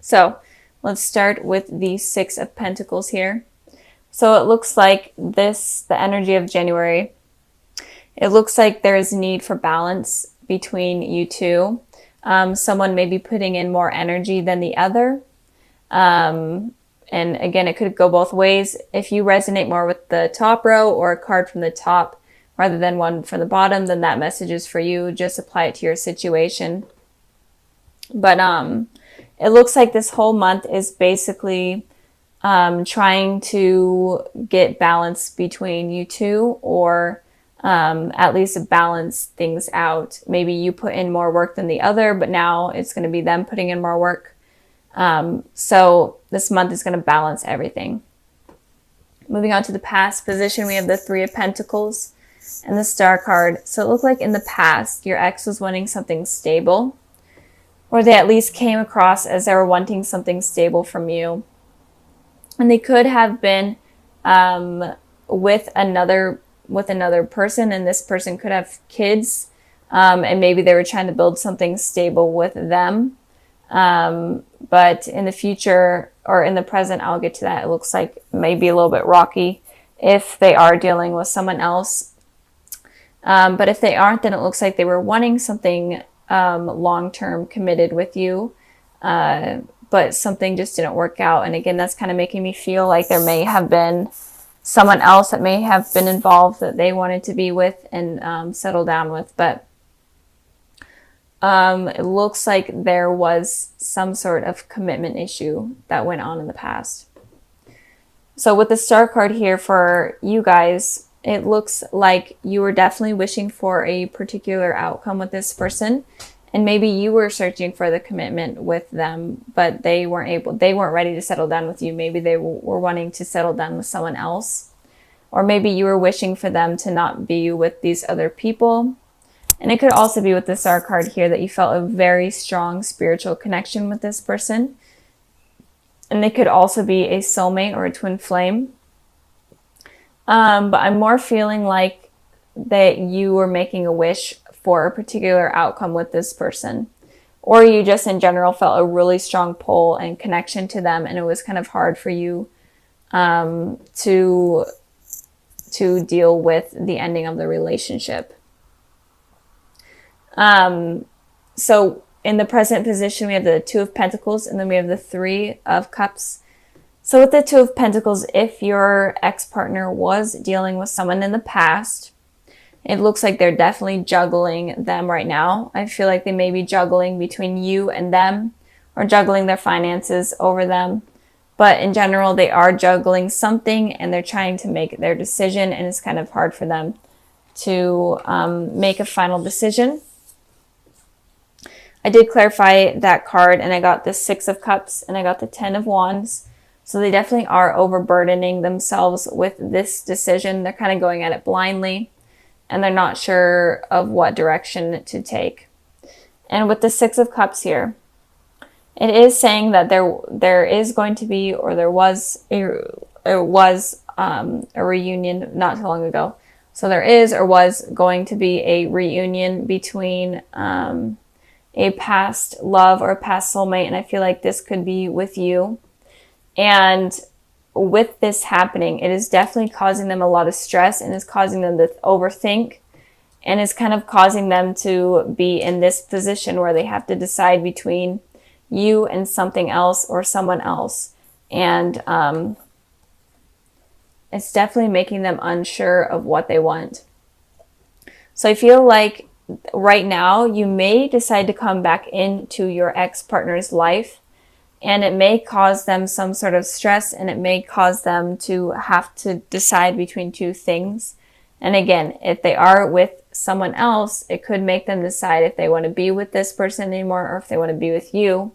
So let's start with the Six of Pentacles here. So it looks like the energy of January, it looks like there is need for balance between you two. Someone may be putting in more energy than the other. And again, it could go both ways. If you resonate more with the top row or a card from the top rather than one from the bottom, then that message is for you. Just apply it to your situation. But it looks like this whole month is basically trying to get balance between you two, or at least balance things out. Maybe you put in more work than the other, but now it's going to be them putting in more work. So this month is going to balance everything. Moving on to the past position, we have the Three of Pentacles and the Star card. So it looked like in the past, your ex was wanting something stable, or they at least came across as they were wanting something stable from you. And they could have been with another person, and this person could have kids, and maybe they were trying to build something stable with them. But in the future, or in the present, I'll get to that. It looks like maybe a little bit rocky if they are dealing with someone else. But if they aren't, then it looks like they were wanting something long-term committed with you, but something just didn't work out. And again, that's kind of making me feel like there may have been someone else that may have been involved that they wanted to be with and settle down with. But it looks like there was some sort of commitment issue that went on in the past. So with the Star card here for you guys, it looks like you were definitely wishing for a particular outcome with this person. And maybe you were searching for the commitment with them, but they weren't ready to settle down with you. Maybe they were wanting to settle down with someone else. Or maybe you were wishing for them to not be with these other people. And it could also be with the Star card here that you felt a very strong spiritual connection with this person. And they could also be a soulmate or a twin flame. But I'm more feeling like that you were making a wish for a particular outcome with this person. Or you just in general felt a really strong pull and connection to them, and it was kind of hard for you to deal with the ending of the relationship. So in the present position, we have the Two of Pentacles, and then we have the Three of Cups. So with the Two of Pentacles, if your ex-partner was dealing with someone in the past, it looks like they're definitely juggling them right now. I feel like they may be juggling between you and them, or juggling their finances over them. But in general, they are juggling something, and they're trying to make their decision, and it's kind of hard for them to make a final decision. I did clarify that card, and I got the Six of Cups, and I got the Ten of Wands. So they definitely are overburdening themselves with this decision. They're kind of going at it blindly, and they're not sure of what direction to take. And with the Six of Cups here, it is saying that there is going to be, or there was a reunion not too long ago. So there is or was going to be a reunion between a past love or a past soulmate, and I feel like this could be with you. And with this happening, it is definitely causing them a lot of stress, and is causing them to overthink, and is kind of causing them to be in this position where they have to decide between you and something else or someone else. And it's definitely making them unsure of what they want. So I feel like right now you may decide to come back into your ex-partner's life, and it may cause them some sort of stress, and it may cause them to have to decide between two things. And again, if they are with someone else, it could make them decide if they want to be with this person anymore, or if they want to be with you.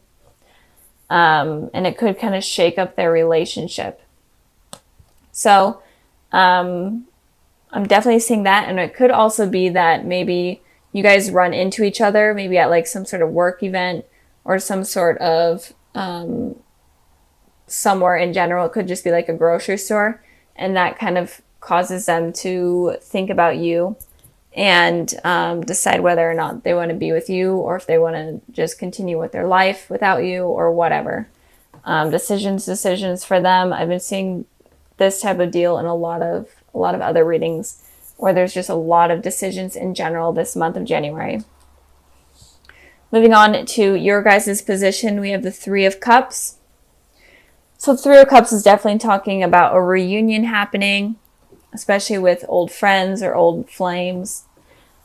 And it could kind of shake up their relationship. So I'm definitely seeing that. And it could also be that maybe you guys run into each other, maybe at like some sort of work event, or some sort of somewhere in general. It could just be like a grocery store, and that kind of causes them to think about you and decide whether or not they want to be with you, or if they want to just continue with their life without you, or whatever. decisions for them. I've been seeing this type of deal in a lot of other readings where there's just a lot of decisions in general this month of January. Moving on to your guys' position, we have the Three of Cups. So the Three of Cups is definitely talking about a reunion happening, especially with old friends or old flames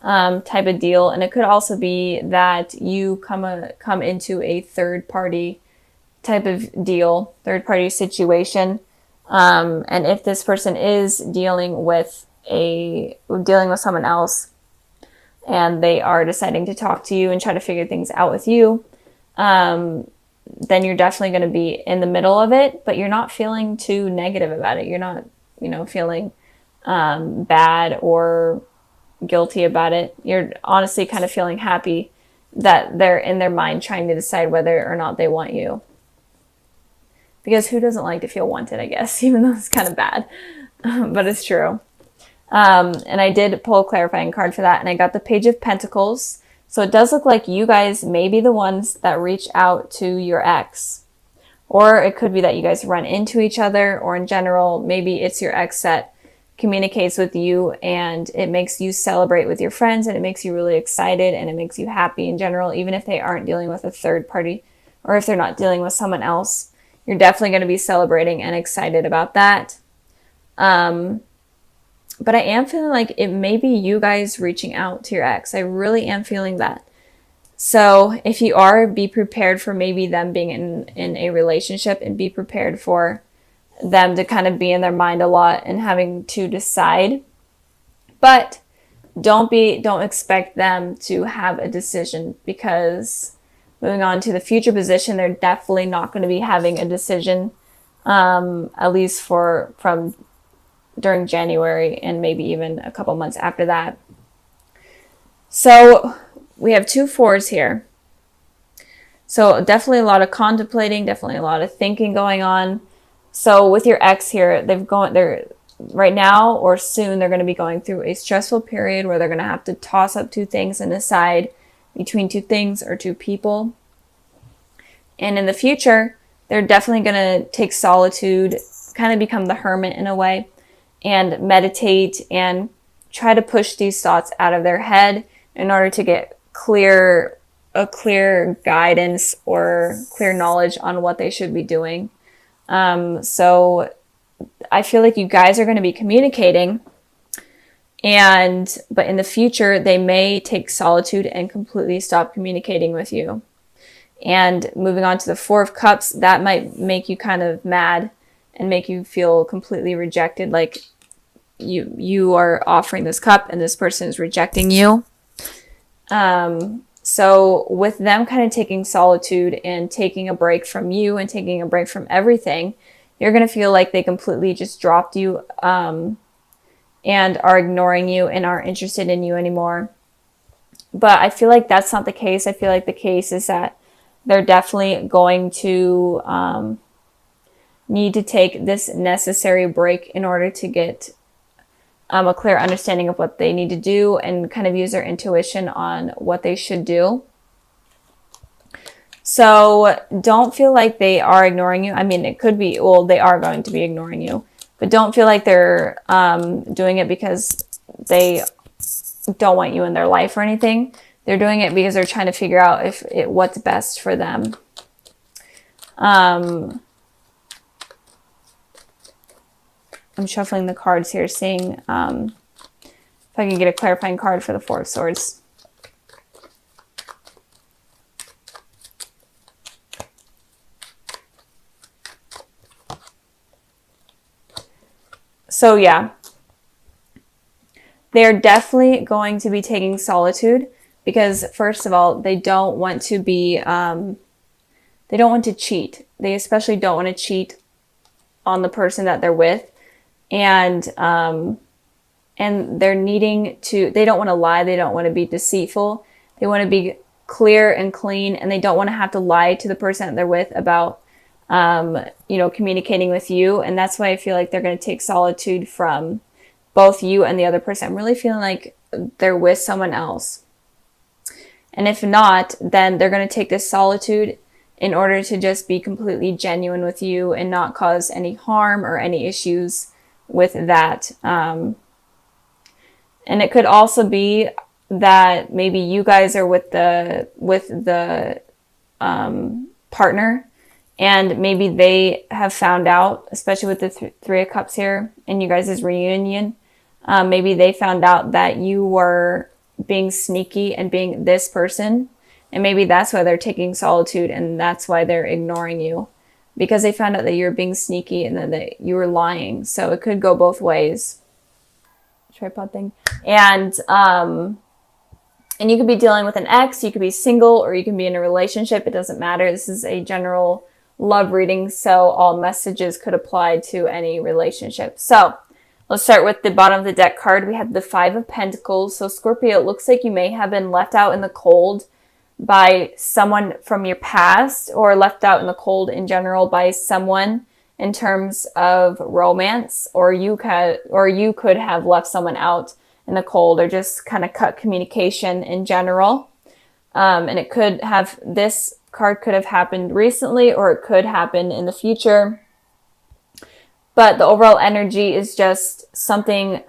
type of deal. And it could also be that you come into a third party type of deal, third party situation. And if this person is dealing with someone else and they are deciding to talk to you and try to figure things out with you, then you're definitely going to be in the middle of it, but you're not feeling too negative about it. You're not, feeling bad or guilty about it. You're honestly kind of feeling happy that they're in their mind trying to decide whether or not they want you. Because who doesn't like to feel wanted, I guess, even though it's kind of bad, but it's true. And I did pull a clarifying card for that, and I got the Page of Pentacles. So it does look like you guys may be the ones that reach out to your ex. Or it could be that you guys run into each other, or in general, maybe it's your ex that communicates with you and it makes you celebrate with your friends and it makes you really excited and it makes you happy in general, even if they aren't dealing with a third party or if they're not dealing with someone else. You're definitely going to be celebrating and excited about that. But I am feeling like it may be you guys reaching out to your ex. I really am feeling that. So if you are, be prepared for maybe them being in a relationship, and be prepared for them to kind of be in their mind a lot and having to decide. But don't expect them to have a decision, because moving on to the future position, they're definitely not going to be having a decision, at least from during January and maybe even a couple months after that. So we have 2 4s here. So definitely a lot of contemplating, definitely a lot of thinking going on. So with your ex here, they're right now or soon, they're going to be going through a stressful period where they're going to have to toss up 2 things and decide between 2 things or 2 people. And in the future, they're definitely going to take solitude, kind of become the hermit in a way, and meditate and try to push these thoughts out of their head in order to get clear guidance or clear knowledge on what they should be doing. So I feel like you guys are going to be communicating, but in the future, they may take solitude and completely stop communicating with you. And moving on to the 4 of Cups, that might make you kind of mad and make you feel completely rejected, like you are offering this cup and this person is rejecting you. So with them kind of taking solitude and taking a break from you and taking a break from everything, you're going to feel like they completely just dropped you and are ignoring you and aren't interested in you anymore. But I feel like that's not the case. I feel like the case is that they're definitely going to need to take this necessary break in order to get a clear understanding of what they need to do and kind of use their intuition on what they should do. So don't feel like they are ignoring you. I mean, it could be, well, they are going to be ignoring you, but don't feel like they're doing it because they don't want you in their life or anything. They're doing it because they're trying to figure out what's best for them. I'm shuffling the cards here, seeing if I can get a clarifying card for the 4 of Swords. So yeah, they're definitely going to be taking solitude because, first of all, they don't want to be, they don't want to cheat. They especially don't want to cheat on the person that they're with. And they're needing to, they don't want to lie. They don't want to be deceitful. They want to be clear and clean, and they don't want to have to lie to the person that they're with about, communicating with you. And that's why I feel like they're going to take solitude from both you and the other person. I'm really feeling like they're with someone else. And if not, then they're going to take this solitude in order to just be completely genuine with you and not cause any harm or any issues with that. And it could also be that maybe you guys are with the partner, and maybe they have found out, especially with the Three of Cups here in you guys' reunion, maybe they found out that you were being sneaky and being this person, and maybe that's why they're taking solitude, and that's why they're ignoring you, because they found out that you're being sneaky and that you were lying. So it could go both ways. Tripod thing. And you could be dealing with an ex, you could be single, or you can be in a relationship. It doesn't matter. This is a general love reading, so all messages could apply to any relationship. So let's start with the bottom of the deck card. We have the Five of Pentacles. So Scorpio, it looks like you may have been left out in the cold by someone from your past, or left out in the cold in general by someone in terms of romance, or you could have left someone out in the cold, or just kind of cut communication in general. And it could have, this card could have happened recently, or it could happen in the future. But the overall energy is just something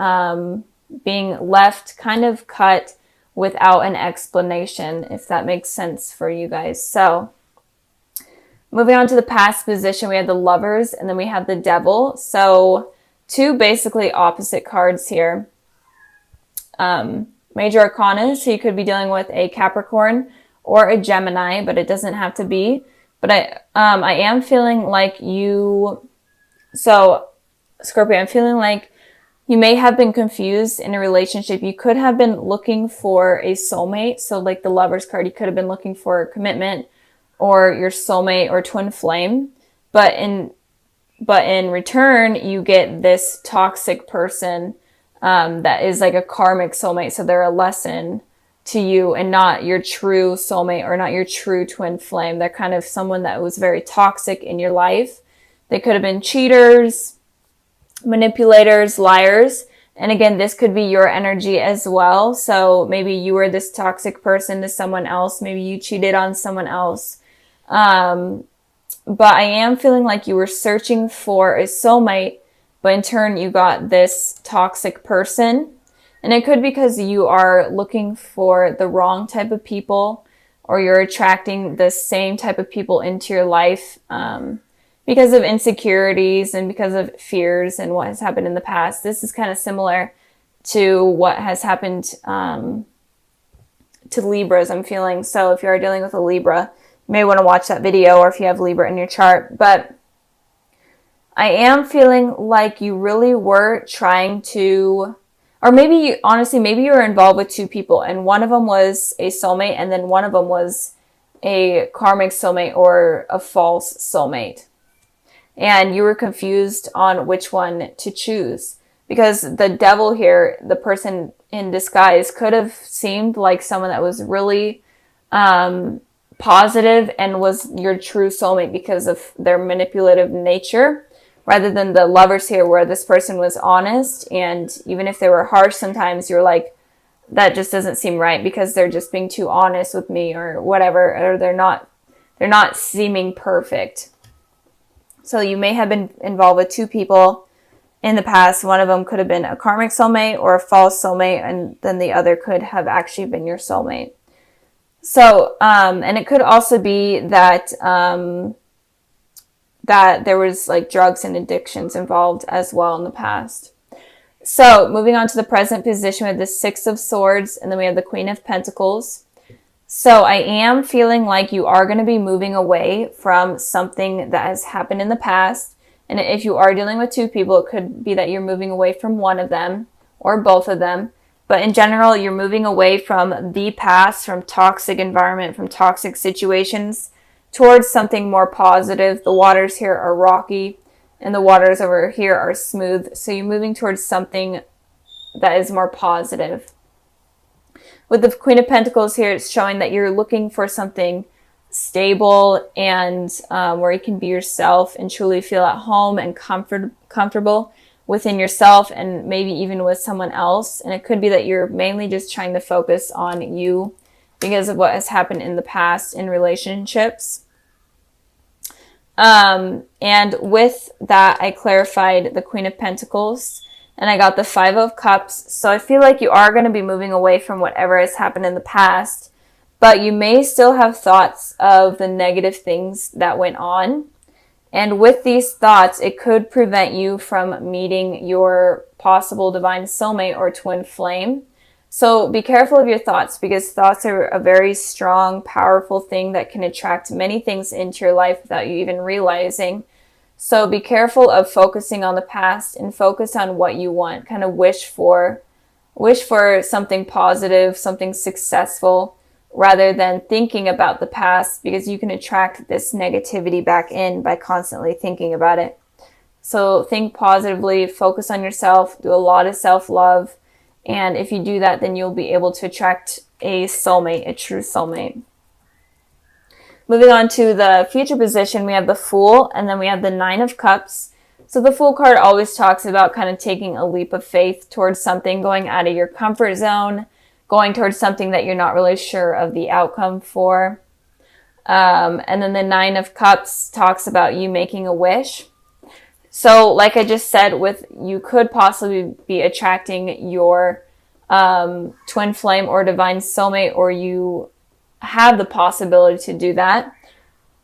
being left kind of cut without an explanation, if that makes sense for you guys. So moving on to the past position, we have the Lovers, and then we have the Devil. So two basically opposite cards here. Major Arcana, so you could be dealing with a Capricorn or a Gemini, but it doesn't have to be. But I am feeling like you, so Scorpio, I'm feeling like you may have been confused in a relationship. You could have been looking for a soulmate. So like the Lovers card, you could have been looking for commitment or your soulmate or twin flame. But in return, you get this toxic person that is like a karmic soulmate. So they're a lesson to you and not your true soulmate or not your true twin flame. They're kind of someone that was very toxic in your life. They could have been cheaters, manipulators, liars. And again, this could be your energy as well. So maybe you were this toxic person to someone else. Maybe you cheated on someone else. But I am feeling like you were searching for a soulmate, but in turn you got this toxic person. And it could be because you are looking for the wrong type of people, or you're attracting the same type of people into your life because of insecurities and because of fears and what has happened in the past. This is kind of similar to what has happened to Libras, I'm feeling. So if you are dealing with a Libra, you may want to watch that video, or if you have Libra in your chart. But I am feeling like you really were trying to, or maybe honestly, maybe you were involved with two people, and one of them was a soulmate, and then one of them was a karmic soulmate or a false soulmate. And you were confused on which one to choose, because the Devil here, the person in disguise, could have seemed like someone that was really positive and was your true soulmate because of their manipulative nature, rather than the Lovers here, where this person was honest. And even if they were harsh, sometimes you're like, that just doesn't seem right because they're just being too honest with me, or whatever, or they're not seeming perfect. So you may have been involved with two people in the past. One of them could have been a karmic soulmate or a false soulmate, and then the other could have actually been your soulmate. So, and it could also be that that there was like drugs and addictions involved as well in the past. So moving on to the present position, we have the Six of Swords, and then we have the Queen of Pentacles. So I am feeling like you are going to be moving away from something that has happened in the past. And if you are dealing with two people, it could be that you're moving away from one of them or both of them. But in general, you're moving away from the past, from toxic environment, from toxic situations, towards something more positive. The waters here are rocky and the waters over here are smooth. So you're moving towards something that is more positive. With the Queen of Pentacles here, it's showing that you're looking for something stable and where you can be yourself and truly feel at home and comfortable within yourself, and maybe even with someone else. And it could be that you're mainly just trying to focus on you because of what has happened in the past in relationships. And with that, I clarified the Queen of Pentacles and I got the Five of Cups. So I feel like you are going to be moving away from whatever has happened in the past, but you may still have thoughts of the negative things that went on. And with these thoughts, it could prevent you from meeting your possible divine soulmate or twin flame. So be careful of your thoughts, because thoughts are a very strong, powerful thing that can attract many things into your life without you even realizing. So be careful of focusing on the past and focus on what you want. Kind of wish for something positive, something successful, rather than thinking about the past, because you can attract this negativity back in by constantly thinking about it. So think positively, focus on yourself, do a lot of self-love. And if you do that, then you'll be able to attract a soulmate, a true soulmate. Moving on to the future position, we have the Fool, and then we have the Nine of Cups. So the Fool card always talks about kind of taking a leap of faith towards something, going out of your comfort zone, going towards something that you're not really sure of the outcome for. And then the Nine of Cups talks about you making a wish. So like I just said, you could possibly be attracting your twin flame or divine soulmate, or you have the possibility to do that.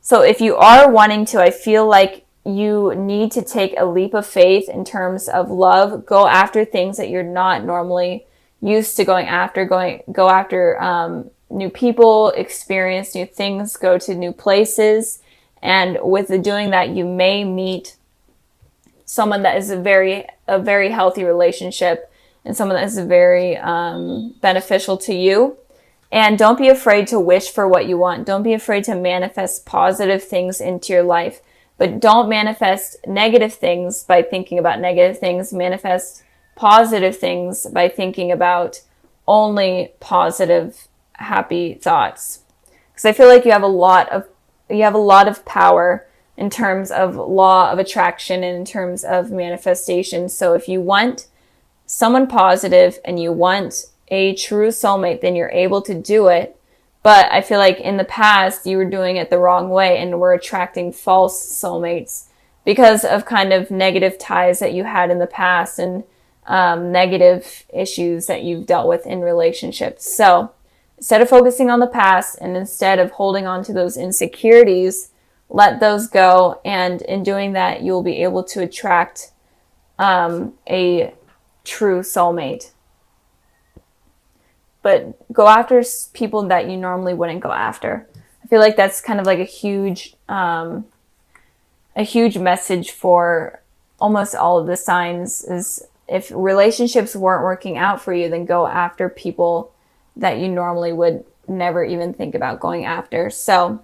So if you are wanting to, I feel like you need to take a leap of faith in terms of love. Go after things that you're not normally used to going after. Go after new people, experience new things, go to new places. And with doing that, you may meet someone that is a very healthy relationship, and someone that is very beneficial to you. And don't be afraid to wish for what you want. Don't be afraid to manifest positive things into your life. But don't manifest negative things by thinking about negative things. Manifest positive things by thinking about only positive, happy thoughts. Because I feel like you have a lot of power in terms of law of attraction and in terms of manifestation. So if you want someone positive and you want a true soulmate, then you're able to do it. But I feel like in the past you were doing it the wrong way and were attracting false soulmates because of kind of negative ties that you had in the past and negative issues that you've dealt with in relationships. So instead of focusing on the past and instead of holding on to those insecurities, let those go. And in doing that, you'll be able to attract a true soulmate. But go after people that you normally wouldn't go after. I feel like that's kind of like a huge message for almost all of the signs, is if relationships weren't working out for you, then go after people that you normally would never even think about going after. So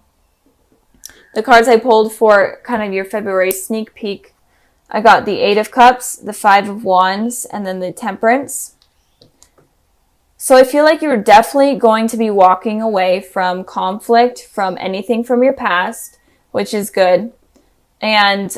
the cards I pulled for kind of your February sneak peek, I got the Eight of Cups, the Five of Wands, and then the Temperance. So I feel like you're definitely going to be walking away from conflict, from anything from your past, which is good. And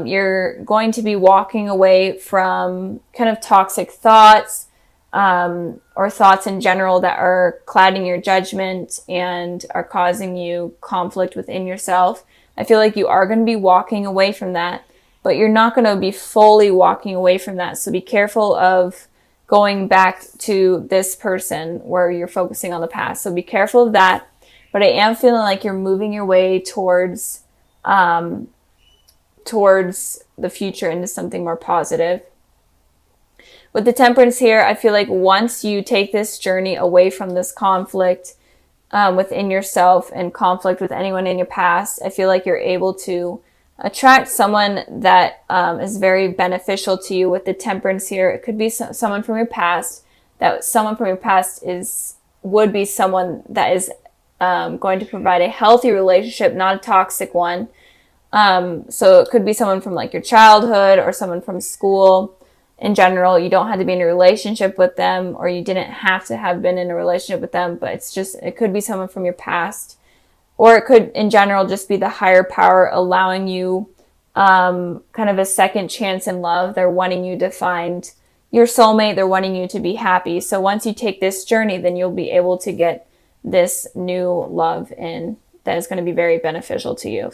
you're going to be walking away from kind of toxic thoughts or thoughts in general that are clouding your judgment and are causing you conflict within yourself. I feel like you are going to be walking away from that, but you're not going to be fully walking away from that. So be careful of going back to this person where you're focusing on the past. So be careful of that. But I am feeling like you're moving your way towards the future into something more positive. With the Temperance here, I feel like once you take this journey away from this conflict within yourself and conflict with anyone in your past, I feel like you're able to attract someone that is very beneficial to you. With the Temperance here, it could be someone from your past. That someone from your past would be someone that is going to provide a healthy relationship, not a toxic one. So it could be someone from like your childhood or someone from school. In general, you don't have to be in a relationship with them, or you didn't have to have been in a relationship with them, but it could be someone from your past. Or it could, in general, just be the higher power allowing you kind of a second chance in love. They're wanting you to find your soulmate. They're wanting you to be happy. So once you take this journey, then you'll be able to get this new love in that is going to be very beneficial to you.